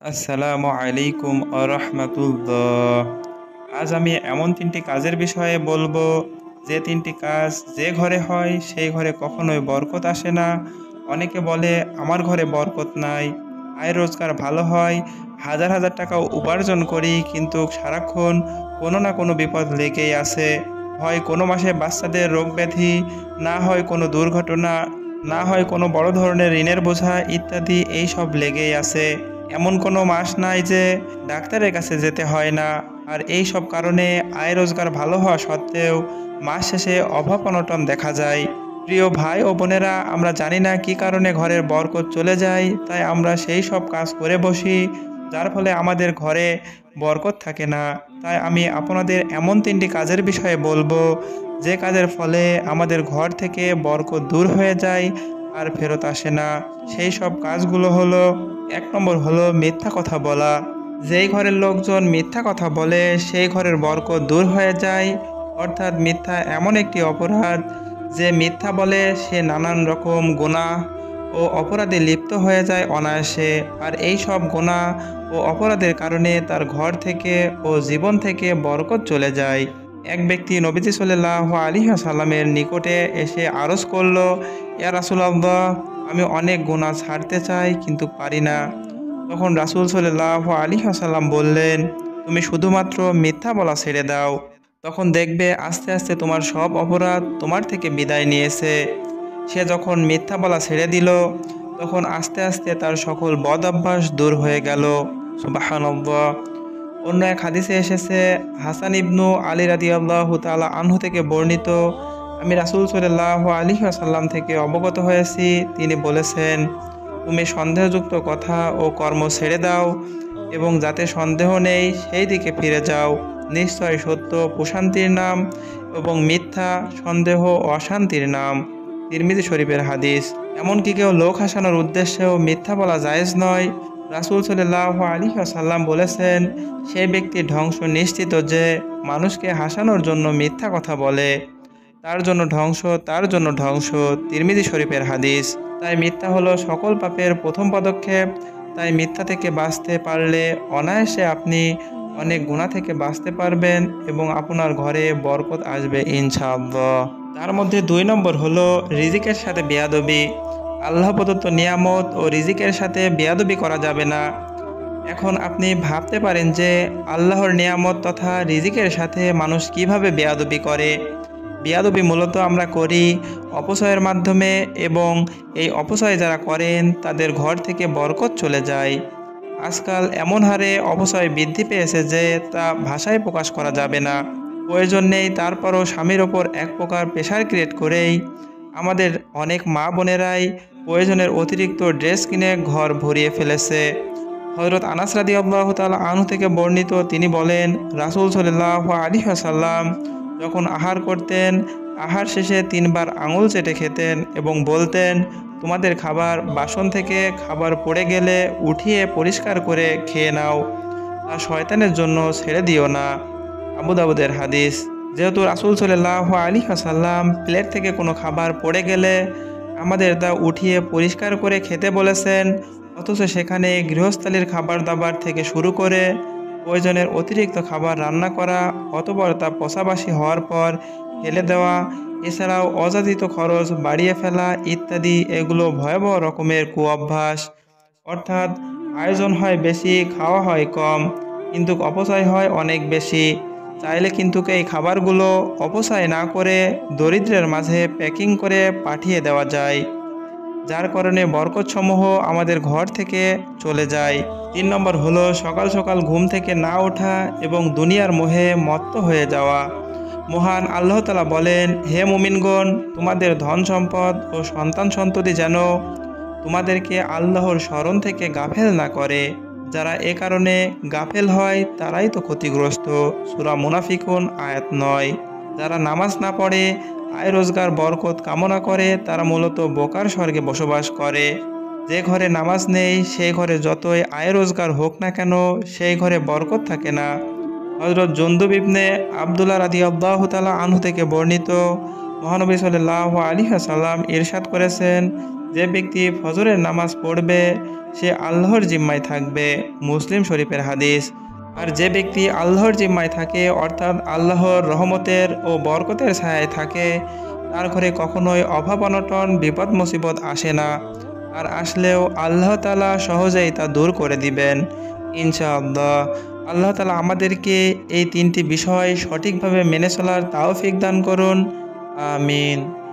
আসসালামু আলাইকুম আরহামাতুল্লাহ। আজ আমি এমন তিনটি কাজের বিষয়ে বলবো, যে তিনটি কাজ যে ঘরে হয় সেই ঘরে কখনোই বরকত আসে না। অনেকে বলে আমার ঘরে বরকত নাই, আয় রোজগার ভালো হয়, হাজার হাজার টাকা উপার্জন করি, কিন্তু সারাক্ষণ কোনো না কোনো বিপদ লেগেই আছে। হয় কোনো মাসে বাচ্চাদের রোগ ব্যাধি, না হয় কোনো দুর্ঘটনা, না হয় কোনো বড় ধরনের ঋণের বোঝা ইত্যাদি, এই সব লেগেই আছে। এমন কোনো মাস নাই যে ডাক্তারের কাছে যেতে হয় না। আর এই সব কারণে আয় রোজগার ভালো হওয়া সত্ত্বেও মাস শেষে অভাব অনটন দেখা যায়। প্রিয় ভাই ও বোনেরা, আমরা জানি না কি কারণে ঘরের বরকত চলে যায়, তাই আমরা সেই সব কাজ করে বসি, যার ফলে আমাদের ঘরে বরকত থাকে না। তাই আমি আপনাদের এমন তিনটি কাজের বিষয়ে বলবো, যে কাজের ফলে আমাদের ঘর থেকে বরকত দূর হয়ে যায় আর ফেরত আসে না। সেই সব কাজগুলো হলো, এক নম্বর হলো মিথ্যা কথা বলা। যেই ঘরের লোকজন মিথ্যা কথা বলে সেই ঘরের বরকত দূর হয়ে যায়। অর্থাৎ মিথ্যা এমন একটি অপরাধ, যে মিথ্যা বলে সে নানান রকম গুনাহ ও অপরাধে লিপ্ত হয়ে যায় অনায়াসে। আর এই সব গুনাহ ও অপরাধের কারণে তার ঘর থেকে ও জীবন থেকে বরকত চলে যায়। এক ব্যক্তি নবীজি সাল্লাল্লাহু আলাইহি ওয়াসাল্লামের নিকটে এসে আরজ করল, ইয়া রাসূলুল্লাহ, আমি অনেক গুনাহ ছাড়তে চাই কিন্তু পারি না। তখন রাসূল সাল্লাল্লাহু আলাইহি ওয়াসাল্লাম বললেন, তুমি শুধুমাত্র মিথ্যা বলা ছেড়ে দাও, তখন দেখবে আস্তে আস্তে তোমার সব অপরাধ তোমার থেকে বিদায় নিয়েছে। সে যখন মিথ্যা বলা ছেড়ে দিল, তখন আস্তে আস্তে তার সকল বদ অভ্যাস দূর হয়ে গেল। সুবহানাল্লাহ। অন্য এক হাদিসে এসেছে, হাসান ইবনু আলী রাদিয়াল্লাহু তাআলা আনহু থেকে বর্ণিত, আমি রাসূল সাল্লাল্লাহু আলাইহি ওয়াসাল্লাম থেকে অবগত হয়েছি, তিনি বলেছেন, তুমি সন্দেহযুক্ত কথা ও কর্ম ছেড়ে দাও এবং যাতে সন্দেহ নেই সেই দিকে ফিরে যাও। নিশ্চয় সত্য প্রশান্তির নাম এবং মিথ্যা সন্দেহ অশান্তির নাম। তিরমিজি শরীফের হাদিস। এমনকি কেউ লোক হাসানোর উদ্দেশ্যেও মিথ্যা বলা জায়েজ নয়। রাসূল সাল্লাল্লাহু আলাইহি ওয়াসাল্লাম বলেছেন, সেই ব্যক্তি ধ্বংস নিশ্চিত যে মানুষকে হাসানোর জন্য মিথ্যা কথা বলে, তার জন্য ধ্বংস, তার জন্য ধ্বংস। তিরমিজি শরীফের হাদিস। তাই মিথ্যা হলো সকল পাপের প্রথম পদক্ষেপ। তাই মিথ্যা থেকে বাঁচতে পারলে অনায়াসে আপনি অনেক গুনাহ থেকে বাঁচতে পারবেন এবং আপনার ঘরে বরকত আসবে ইনশাআল্লাহ। তার মধ্যে ২ নম্বর হলো রিজিকের সাথে বেয়াদবি। আল্লাহ প্রদত্ত নিয়ামত ও রিজিকের সাথে বেয়াদবি করা যাবে না। এখন আপনি ভাবতে পারেন যে আল্লাহর নিয়ামত তথা রিজিকের সাথে মানুষ কিভাবে বেয়াদবি করে। বেয়াদবি মূলত আমরা করি অপচয়ের মাধ্যমে, এবং এই অপচয় যারা করেন তাদের ঘর থেকে বরকত চলে যায়। আজকাল এমন হারে অপচয় বৃদ্ধি পেয়েছে যে তা ভাষায় প্রকাশ করা যাবে না। প্রয়োজন নেই, তারপরও স্বামীর ওপর এক প্রকার প্রেশার ক্রিয়েট করেই আমাদের অনেক মা বোনেরাই প্রয়োজনের অতিরিক্ত ড্রেস কিনে ঘর ভরিয়ে ফেলেছে। হযরত আনাস রাদিয়াল্লাহু তাআলা আনহু থেকে বর্ণিত, তিনি বলেন, রাসূল সাল্লাল্লাহু আলাইহি ওয়াসাল্লাম যখন আহার করতেন, আহার শেষে ৩ বার আঙুল চেটে খেতেন এবং বলতেন, তোমাদের খাবার বাসন থেকে খাবার পড়ে গেলে উঠিয়ে পরিষ্কার করে খেয়ে নাও, তা শয়তানের জন্য ছেড়ে দিও না। আবু দাউদের হাদিস। যেহেতু রাসূল সাল্লাল্লাহু আলাইহি ওয়াসাল্লাম প্লেট থেকে কোনো খাবার পড়ে গেলে আমাদের তা উঠিয়ে পরিষ্কার করে খেতে বলেছেন, অথচ সেখানে গৃহস্থালির খাবার দাবার থেকে শুরু করে প্রয়োজনের অতিরিক্ত খাবার রান্না করা, অতঃপর তা পচাবাসি হওয়ার পর ফেলে দেওয়া, এছাড়াও অযাচিত খরচ বাড়িয়ে ফেলা ইত্যাদি, এগুলো ভয়াবহ রকমের কুঅভ্যাস। অর্থাৎ আয়োজন হয় বেশি, খাওয়া হয় কম, কিন্তু অপচয় হয় অনেক বেশি। চাইলে কিন্তু এই খাবারগুলো অপচয় না করে দরিদ্রের মাঝে প্যাকিং করে পাঠিয়ে দেওয়া যায়, যার কারণে বরকতসমূহ আমাদের ঘর থেকে চলে যায়। ৩ নম্বর হলো সকাল সকাল ঘুম থেকে না ওঠা এবং দুনিয়ার মোহে মত্ত হয়ে যাওয়া। মহান আল্লাহ তাআলা বলেন, হে মুমিনগণ, তোমাদের ধন সম্পদ ও সন্তান সন্ততি যেন তোমাদেরকে আল্লাহর স্মরণ থেকে গাফেল না করে। যারা এ কারণে গাফেল হয় তারাই তো ক্ষতিগ্রস্ত। সূরা মুনাফিকুন আয়াত ৯। যারা নামাজ না পড়ে, আয় রোজগার বরকত কামনা করে, তারা মূলত বোকার স্বর্গে বসবাস করে। যে ঘরে নামাজ নেই সেই ঘরে যতই আয় রোজগার হোক না কেন, সেই ঘরে বরকত থাকে না। হযরত জুনদুব ইবনে আব্দুল্লাহ রাদিয়াল্লাহু তাআলা আনহু থেকে বর্ণিত, মহানবী সাল্লাল্লাহু আলাইহি ওয়াসাল্লাম ইরশাদ করেছেন, যে ব্যক্তি ফজরের নামাজ পড়বে সে আল্লাহর জিম্মায় থাকবে। মুসলিম শরীফের হাদিস। আর যে ব্যক্তি আল্লাহর জিম্মায় থাকে অর্থাৎ আল্লাহর রহমতের ও বরকতের ছায়ায় থাকে, তার ঘরে কখনোই অভাব অনটন বিপদ মুসিবত আসে না। আর আসলেও আল্লাহ তাআলা সহজেই তা দূর করে দিবেন ইনশাআল্লাহ। আল্লাহ তাআলা আমাদেরকে এই তিনটি বিষয় সঠিকভাবে মেনে চলার তৌফিক দান করুন। আমিন।